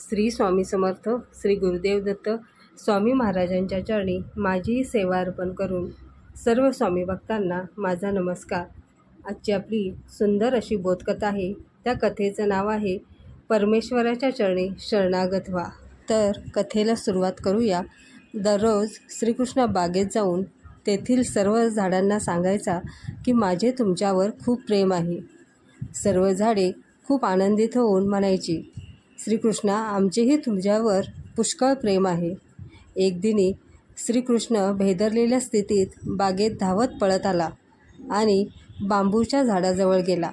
श्री स्वामी समर्थ. श्री गुरुदेव दत्त. स्वामी महाराजांच्या चरणी माझी सेवा अर्पण करून सर्व स्वामी भक्तांना माझा नमस्कार. आजची आपली सुंदर अशी बोधकथा आहे. त्या कथेचं नाव आहे परमेश्वराच्या चरणी शरणागत व्हा. तर कथेला सुरुवात करूया. दररोज श्रीकृष्ण बागेत जाऊन तेथील सर्व झाडांना सांगायचा की माझे तुमच्यावर खूप प्रेम आहे. सर्व झाडे खूप आनंदित होऊन म्हणायची, श्रीकृष्णा, आमचेही तुझ्यावर पुष्कळ प्रेम आहे. एक दिनी श्रीकृष्ण भेदरलेल्या स्थितीत बागेत धावत पळत आला आणि बांबूच्या झाडाजवळ गेला.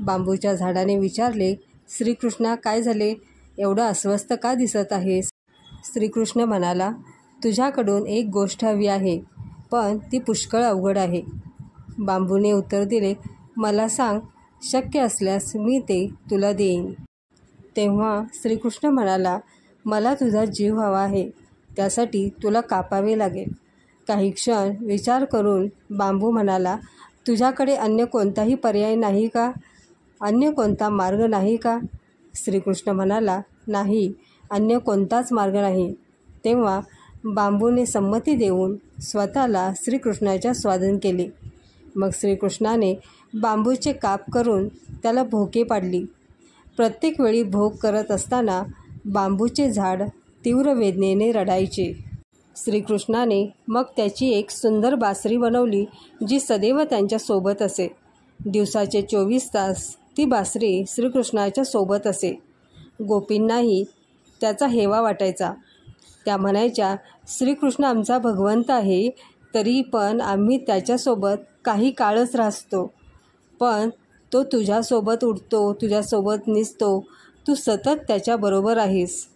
बांबूच्या झाडाने विचारले, श्रीकृष्णा, काय झाले? एवढं अस्वस्थ का दिसत आहेस? श्रीकृष्ण म्हणाला, तुझ्याकडून एक गोष्ट हवी आहे, पण ती पुष्कळ अवघड आहे. बांबूने उत्तर दिले, मला सांग, शक्य असल्यास मी ते तुला देईन. तेव्हा श्रीकृष्ण म्हणाला, मला तुझा जीव हवा आहे, त्यासाठी तुला कापावे लागेल. काही क्षण विचार करून बांबू म्हणाला, तुझ्याकडे अन्य कोणताही पर्याय नाही का? अन्य कोणता मार्ग नाही का? श्रीकृष्ण म्हणाला, नाही, अन्य कोणताच मार्ग नाही. तेव्हा बांबूने संमती देऊन स्वतःला श्रीकृष्णाच्या स्वाधीन केले. मग श्रीकृष्णाने बांबूचे काप करून त्याला भोके पाडली. प्रत्येक वेळी भोग करत असताना बांबूचे झाड तीव्र वेदनेने रडायचे. श्रीकृष्णाने मग त्याची एक सुंदर बासरी बनवली, जी सदैव त्यांच्या सोबत असे. दिवसाचे 24 तास ती बासरी श्रीकृष्णाच्या सोबत असे. गोपींनाही त्याचा हेवा वाटायचा. त्या म्हणायच्या, श्रीकृष्ण आमचा भगवंत आहे, तरी पण आम्ही त्याच्यासोबत काही काळच राहतो, पण तो तुझ्यासोबत उठतो, तुझ्यासोबत निसतो, तू सतत त्याच्याबरोबर आहेस.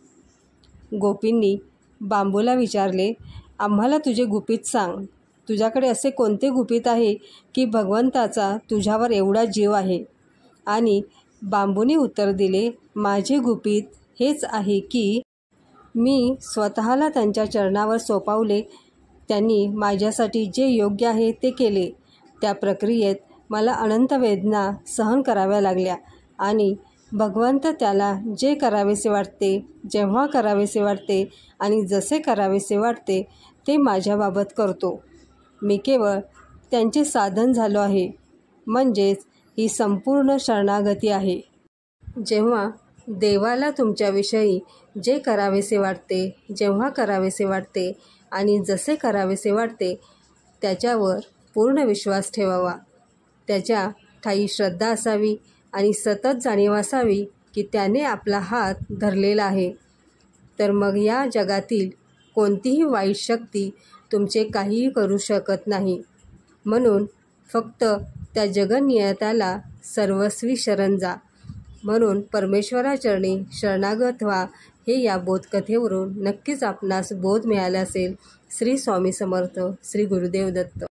गोपींनी बांबूला विचारले, आम्हाला तुझे गुपित सांग. तुझ्याकडे असे कोणते गुपित आहे की भगवंताचा तुझ्यावर एवढा जीव आहे? आणि बांबूने उत्तर दिले, माझे गुपित हेच आहे की मी स्वतःला त्यांच्या चरणावर सोपावले. त्यांनी माझ्यासाठी जे योग्य आहे ते केले. त्या प्रक्रियेत मला अनंत वेदना सहन कराव्या लागल्या आणि भगवंत त्याला जे करावेसे वाटते, जेव्हा करावेसे वाटते आणि जसे करावेसे वाटते ते माझ्याबाबत करतो. मी केवळ त्यांचे साधन झालो आहे. म्हणजेच ही संपूर्ण शरणागती आहे. जेव्हा देवाला तुमच्याविषयी जे करावेसे वाटते, जेव्हा करावेसे वाटते आणि जसे करावेसे वाटते त्याच्यावर पूर्ण विश्वास ठेवावा. त्याच्या ठायी श्रद्धा असावी आणि सतत जाणीव असावी की त्याने आपला हात धरलेला आहे. तर मग या जगातील कोणतीही वाईट शक्ती तुमचे काहीही करू शकत नाही. म्हणून फक्त त्या जगन्नियताला सर्वस्वी शरण जा. म्हणून परमेश्वराचरणी शरणागत व्हा. हे या बोधकथेवरून नक्कीच आपणास बोध मिळाला असेल. श्री स्वामी समर्थ. श्री गुरुदेव दत्त.